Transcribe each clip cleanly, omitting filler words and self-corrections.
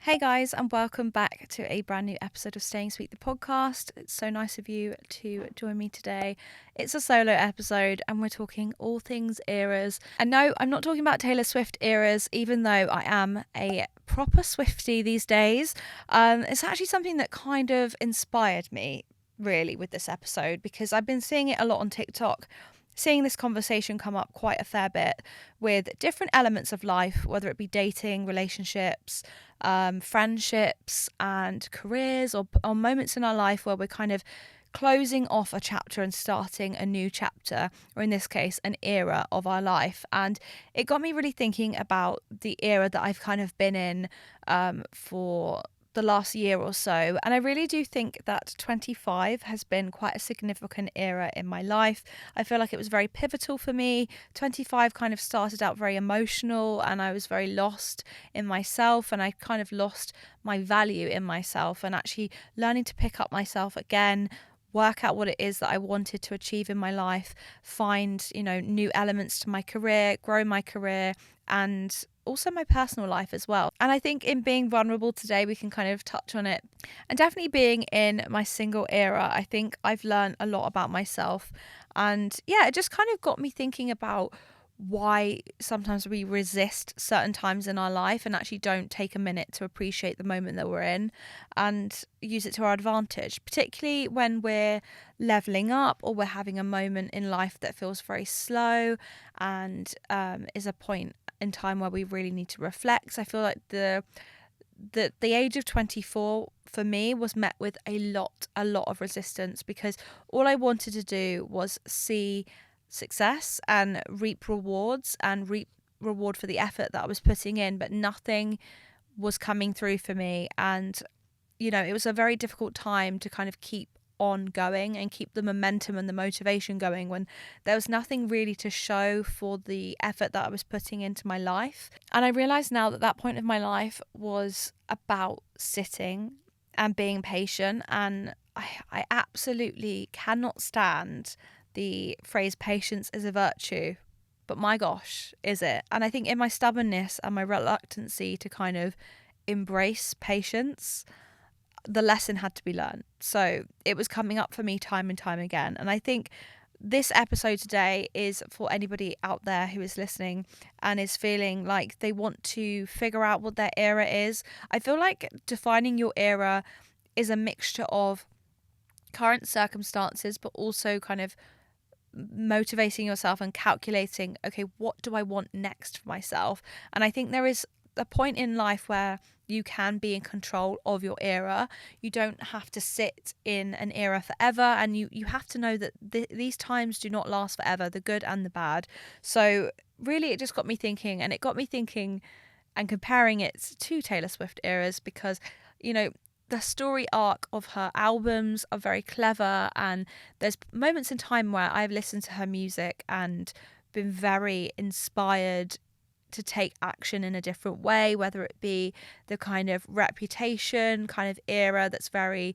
Hey guys, and welcome back to a brand new episode of Staying Sweet, the podcast. It's so nice of you to join me today. It's a solo episode and we're talking all things eras. And no, I'm not talking about Taylor Swift eras, even though I am a proper Swiftie these days. It's actually something that kind of inspired me really with this episode because I've been seeing it a lot on TikTok. Seeing this conversation come up quite a fair bit with different elements of life, whether it be dating, relationships, friendships and careers, or moments in our life where we're kind of closing off a chapter and starting a new chapter, or in this case, an era of our life. And it got me really thinking about the era that I've kind of been in for the last year or so. And I really do think that 25 has been quite a significant era in my life. I feel like it was very pivotal for me. 25 kind of started out very emotional and I was very lost in myself, and I kind of lost my value in myself, and actually learning to pick up myself again, work out what it is that I wanted to achieve in my life, find, new elements to my career, grow my career, and also my personal life as well. And I think in being vulnerable today, we can kind of touch on it. And definitely being in my single era, I think I've learned a lot about myself. And yeah, it just kind of got me thinking about why sometimes we resist certain times in our life and actually don't take a minute to appreciate the moment that we're in and use it to our advantage, particularly when we're leveling up or we're having a moment in life that feels very slow and is a point in time where we really need to reflect. I feel like the age of 24 for me was met with a lot of resistance, because all I wanted to do was see success and reap rewards and reap reward for the effort that I was putting in, but nothing was coming through for me. And it was a very difficult time to kind of keep on going and keep the momentum and the motivation going when there was nothing really to show for the effort that I was putting into my life. And I realized now that point of my life was about sitting and being patient. And I absolutely cannot stand the phrase patience is a virtue, but my gosh, is it? And I think in my stubbornness and my reluctancy to kind of embrace patience, the lesson had to be learned. So it was coming up for me time and time again. And I think this episode today is for anybody out there who is listening and is feeling like they want to figure out what their era is. I feel like defining your era is a mixture of current circumstances, but also kind of motivating yourself and calculating, okay, what do I want next for myself? And I think there is a point in life where you can be in control of your era. You don't have to sit in an era forever, and you have to know that these times do not last forever, the good and the bad. So really it just got me thinking, and it got me thinking and comparing it to Taylor Swift eras, because the story arc of her albums are very clever, and there's moments in time where I've listened to her music and been very inspired to take action in a different way, whether it be the kind of Reputation kind of era that's very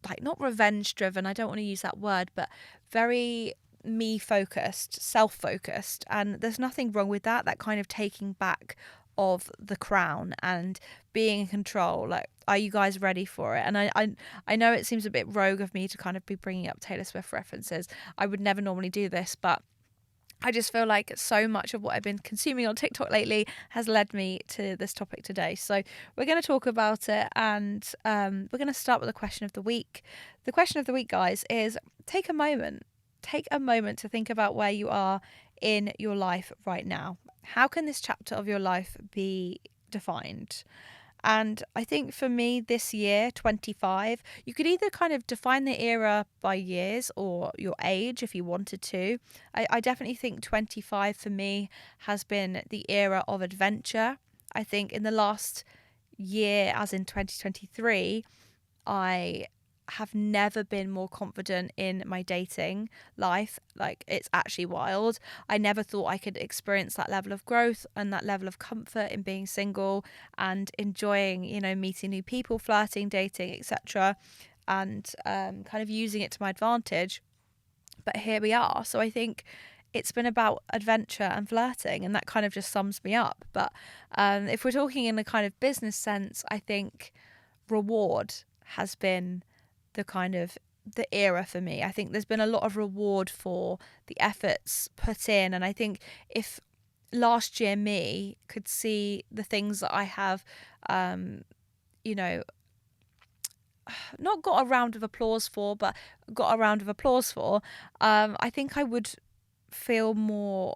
like not revenge driven, I don't want to use that word, but very me focused, self focused. And there's nothing wrong with that kind of taking back of the crown and being in control. Like, are you guys ready for it? And I know it seems a bit rogue of me to kind of be bringing up Taylor Swift references. I would never normally do this, but I just feel like so much of what I've been consuming on TikTok lately has led me to this topic today. So we're going to talk about it, and we're going to start with the question of the week. The question of the week, guys, is take a moment to think about where you are in your life right now. How can this chapter of your life be defined? And I think for me this year, 25, you could either kind of define the era by years or your age if you wanted to. I definitely think 25 for me has been the era of adventure. I think in the last year, as in 2023, I have never been more confident in my dating life. Like, it's actually wild. I never thought I could experience that level of growth and that level of comfort in being single and enjoying, meeting new people, flirting, dating, etc., and kind of using it to my advantage. But here we are. So I think it's been about adventure and flirting, and that kind of just sums me up. But if we're talking in a kind of business sense, I think reward has been the kind of the era for me. I think there's been a lot of reward for the efforts put in, and I think if last year me could see the things that I have, you know, not got a round of applause for, but got a round of applause for, I think I would feel more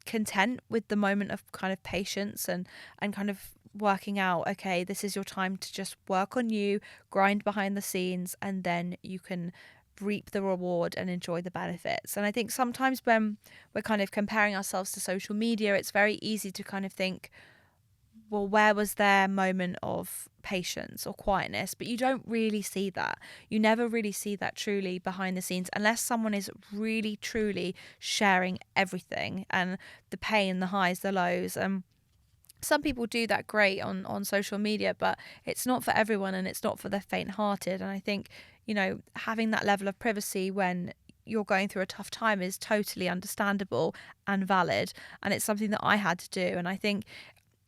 content with the moment of kind of patience and kind of working out, okay, this is your time to just work on you, grind behind the scenes, and then you can reap the reward and enjoy the benefits. And I think sometimes when we're kind of comparing ourselves to social media, it's very easy to kind of think, well, where was their moment of patience or quietness? But you don't really see that. You never really see that truly behind the scenes unless someone is really, truly sharing everything and the pain, the highs, the lows. Some people do that great on social media, but it's not for everyone and it's not for the faint-hearted. And I think, having that level of privacy when you're going through a tough time is totally understandable and valid. And it's something that I had to do. And I think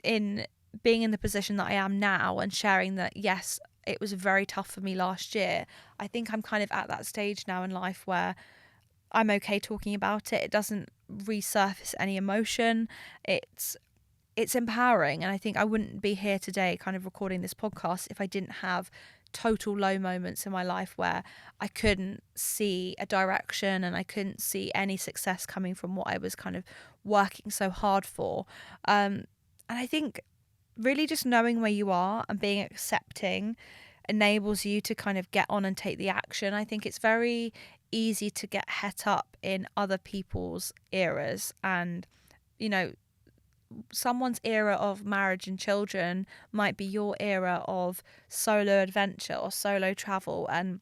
in being in the position that I am now and sharing that, yes, it was very tough for me last year, I think I'm kind of at that stage now in life where I'm okay talking about it. It doesn't resurface any emotion. It's empowering. And I think I wouldn't be here today kind of recording this podcast if I didn't have total low moments in my life where I couldn't see a direction and I couldn't see any success coming from what I was kind of working so hard for. And I think really just knowing where you are and being accepting enables you to kind of get on and take the action. I think it's very easy to get het up in other people's eras, and someone's era of marriage and children might be your era of solo adventure or solo travel. And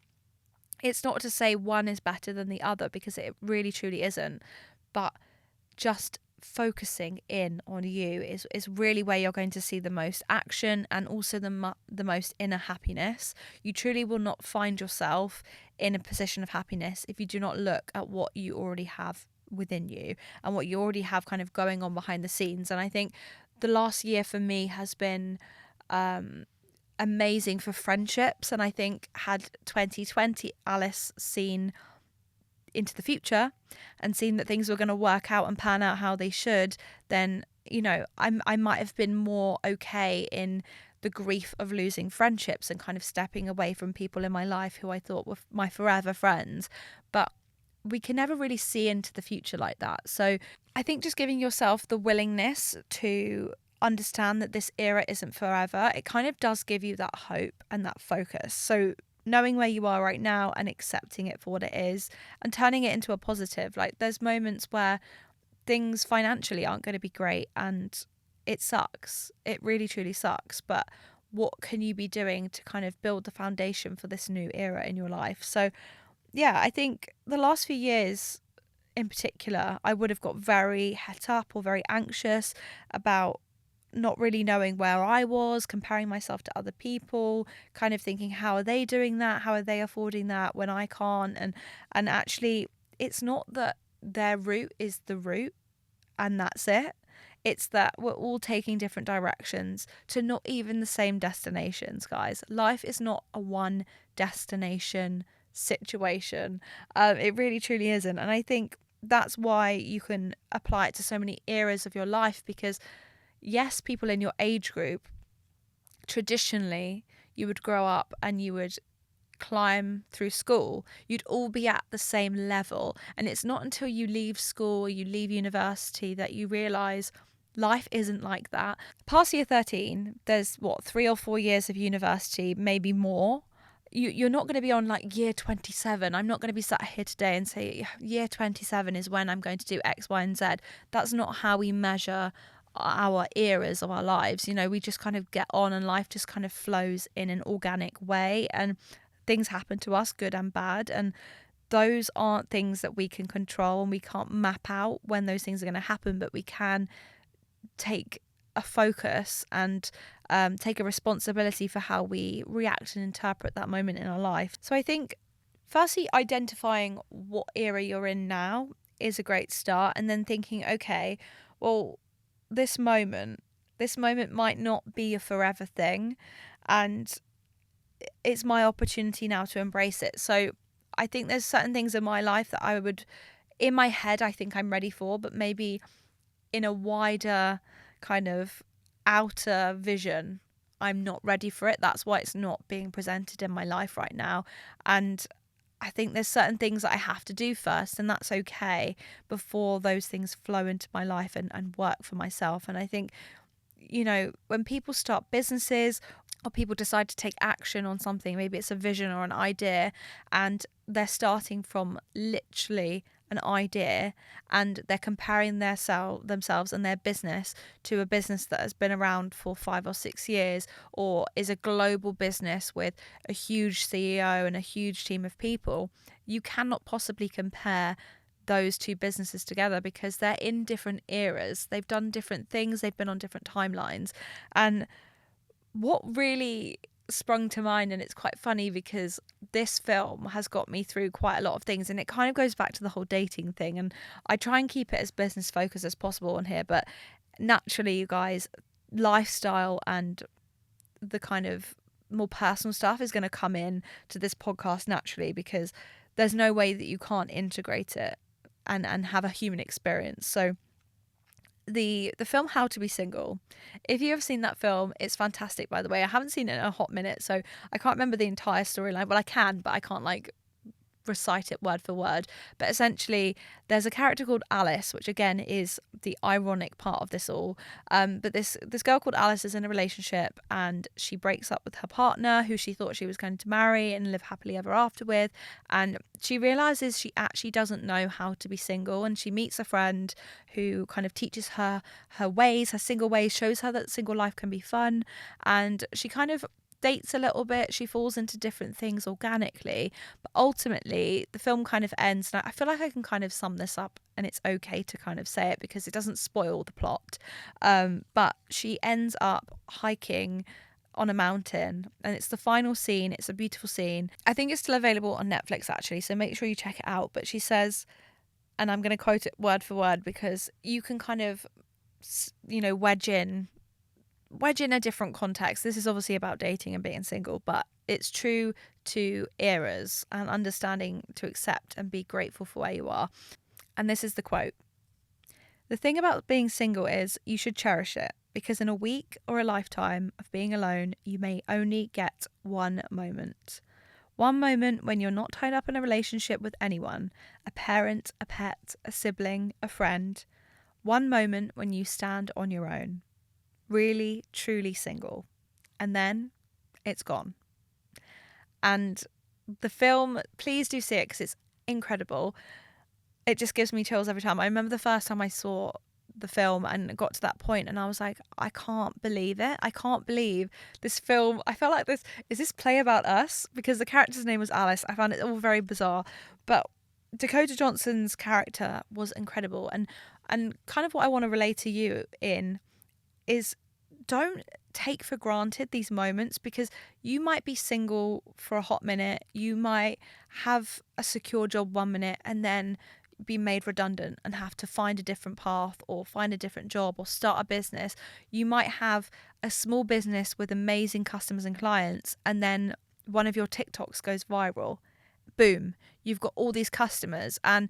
it's not to say one is better than the other, because it really truly isn't, but just focusing in on you is really where you're going to see the most action and also the most inner happiness. You truly will not find yourself in a position of happiness if you do not look at what you already have within you and what you already have kind of going on behind the scenes. And I think the last year for me has been amazing for friendships. And I think had 2020 Alice seen into the future and seen that things were going to work out and pan out how they should, then I might have been more okay in the grief of losing friendships and kind of stepping away from people in my life who I thought were my forever friends. But we can never really see into the future like that. So I think just giving yourself the willingness to understand that this era isn't forever, it kind of does give you that hope and that focus. So knowing where you are right now and accepting it for what it is and turning it into a positive. Like, there's moments where things financially aren't going to be great and it sucks. It really, truly sucks. But what can you be doing to kind of build the foundation for this new era in your life? So yeah, I think the last few years in particular, I would have got very het up or very anxious about not really knowing where I was, comparing myself to other people, kind of thinking, how are they doing that? How are they affording that when I can't? And actually, it's not that their route is the route and that's it. It's that we're all taking different directions to not even the same destinations, guys. Life is not a one destination situation. It really truly isn't. And I think that's why you can apply it to so many eras of your life, because yes, people in your age group, traditionally, you would grow up and you would climb through school. You'd all be at the same level. And it's not until you leave school, you leave university, that you realise life isn't like that. Past year 13, there's 3 or 4 years of university, maybe more. You're not going to be on like year 27. I'm not going to be sat here today and say year 27 is when I'm going to do X, Y, and Z. That's not how we measure our eras of our lives. We just kind of get on and life just kind of flows in an organic way, and things happen to us, good and bad, and those aren't things that we can control, and we can't map out when those things are going to happen, but we can take a focus and take a responsibility for how we react and interpret that moment in our life. So I think firstly, identifying what era you're in now is a great start. And then thinking, okay, well, this moment might not be a forever thing, and it's my opportunity now to embrace it. So I think there's certain things in my life that I would, in my head, I think I'm ready for, but maybe in a wider kind of outer vision, I'm not ready for it. That's why it's not being presented in my life right now. And I think there's certain things that I have to do first, and that's okay, before those things flow into my life and work for myself. And I think, when people start businesses or people decide to take action on something, maybe it's a vision or an idea, and they're starting from literally an idea, and they're comparing themselves and their business to a business that has been around for 5 or 6 years, or is a global business with a huge CEO and a huge team of people. You cannot possibly compare those two businesses together, because they're in different eras. They've done different things. They've been on different timelines. And what really sprung to mind, and it's quite funny because this film has got me through quite a lot of things, and it kind of goes back to the whole dating thing, and I try and keep it as business focused as possible on here, but naturally, you guys, lifestyle and the kind of more personal stuff is going to come in to this podcast naturally, because there's no way that you can't integrate it and have a human experience. So the film How to Be Single, if you have seen that film, it's fantastic. By the way, I haven't seen it in a hot minute, so I can't remember the entire storyline. Well, I can, but I can't recite it word for word. But essentially, there's a character called Alice, which again is the ironic part of this all. But this girl called Alice is in a relationship, and she breaks up with her partner, who she thought she was going to marry and live happily ever after with. And she realizes she actually doesn't know how to be single, and she meets a friend who kind of teaches her ways, her single ways, shows her that single life can be fun, and she kind of dates a little bit. She falls into different things organically, but ultimately the film kind of ends, and I feel like I can kind of sum this up, and it's okay to kind of say it because it doesn't spoil the plot, but she ends up hiking on a mountain, and it's the final scene. It's a beautiful scene. I think it's still available on Netflix actually, so make sure you check it out. But she says, and I'm going to quote it word for word because you can kind of wedge in a different context. This is obviously about dating and being single, but it's true to eras and understanding to accept and be grateful for where you are. And this is the quote: "The thing about being single is you should cherish it, because in a week or a lifetime of being alone, you may only get one moment. One moment when you're not tied up in a relationship with anyone, a parent, a pet, a sibling, a friend. One moment when you stand on your own. Really, truly single. And then it's gone." And the film, please do see it because it's incredible. It just gives me chills every time. I remember the first time I saw the film and got to that point, and I was like, I can't believe it. I can't believe this film. I felt like this play about us, because the character's name was Alice. I found it all very bizarre, but Dakota Johnson's character was incredible. And kind of what I want to relay to you in is, don't take for granted these moments, because you might be single for a hot minute. You might have a secure job 1 minute and then be made redundant and have to find a different path or find a different job or start a business. You might have a small business with amazing customers and clients, and then one of your TikToks goes viral. Boom, you've got all these customers. And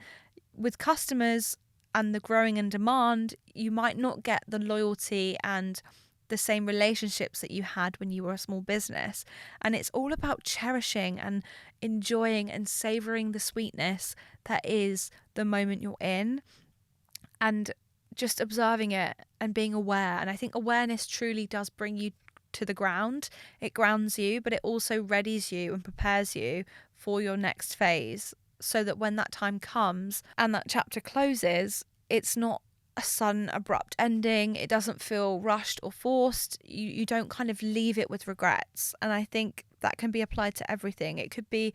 with customers and the growing in demand, you might not get the loyalty and the same relationships that you had when you were a small business. And it's all about cherishing and enjoying and savoring the sweetness that is the moment you're in, and just observing it and being aware. And I think awareness truly does bring you to the ground. It grounds you, but it also readies you and prepares you for your next phase, so that when that time comes and that chapter closes, it's not a sudden abrupt ending. It doesn't feel rushed or forced. You don't kind of leave it with regrets. And I think that can be applied to everything. It could be,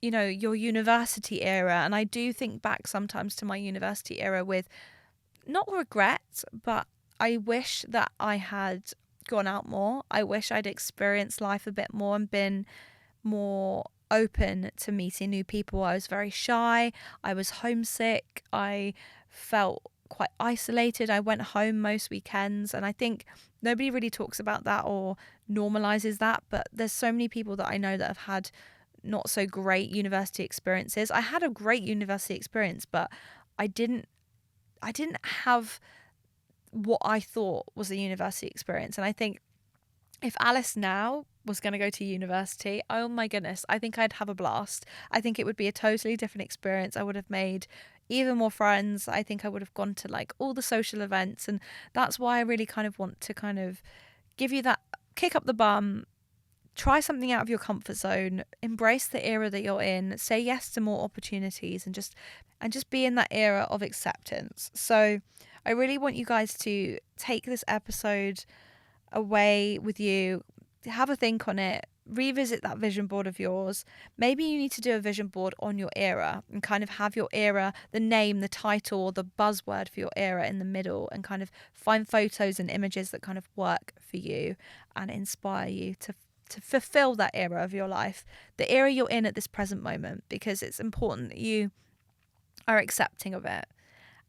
your university era. And I do think back sometimes to my university era with not regret, but I wish that I had gone out more. I wish I'd experienced life a bit more and been more open to meeting new people. I was very shy. I was homesick. I felt quite isolated. I went home most weekends, and I think nobody really talks about that or normalizes that, but there's so many people that I know that have had not so great university experiences. I had a great university experience, but I didn't have what I thought was a university experience. And I think if Alice now was going to go to university, oh my goodness, I think I'd have a blast. I think it would be a totally different experience. I would have made even more friends. I think I would have gone to like all the social events, and that's why I really kind of want to kind of give you that kick up the bum. Try something out of your comfort zone, embrace the era that you're in, say yes to more opportunities, and just be in that era of acceptance. So I really want you guys to take this episode away with you, have a think on it, revisit that vision board of yours. Maybe you need to do a vision board on your era and kind of have your era, the name, the title, the buzzword for your era in the middle, and kind of find photos and images that kind of work for you and inspire you to fulfill that era of your life, the era you're in at this present moment, because it's important that you are accepting of it.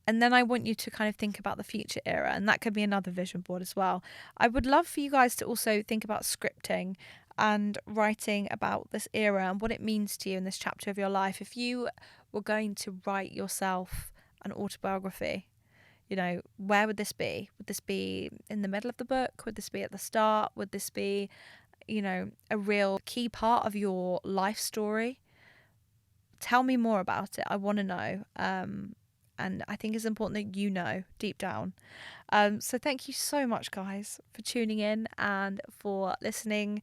And then I want you to kind of think about the future era, and that could be another vision board as well. I would love for you guys to also think about scripting and writing about this era and what it means to you in this chapter of your life. If you were going to write yourself an autobiography, you know, where would this be? Would this be in the middle of the book? Would this be at the start? Would this be, you know, a real key part of your life story? Tell me more about it. I want to know. And I think it's important that you know deep down. So thank you so much, guys, for tuning in and for listening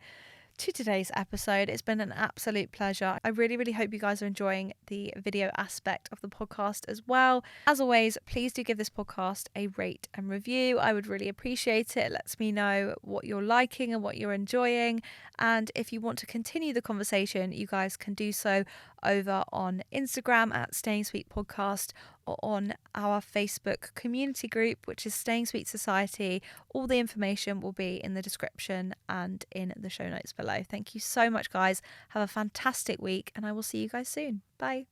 to today's episode. It's been an absolute pleasure. I really, really hope you guys are enjoying the video aspect of the podcast as well. As always, please do give this podcast a rate and review. I would really appreciate it. It lets me know what you're liking and what you're enjoying. And if you want to continue the conversation, you guys can do so over on Instagram at Staying Sweet Podcast, or on our Facebook community group, which is Staying Sweet Society. All the information will be in the description and in the show notes below. Thank you so much, guys. Have a fantastic week, and I will see you guys soon. Bye.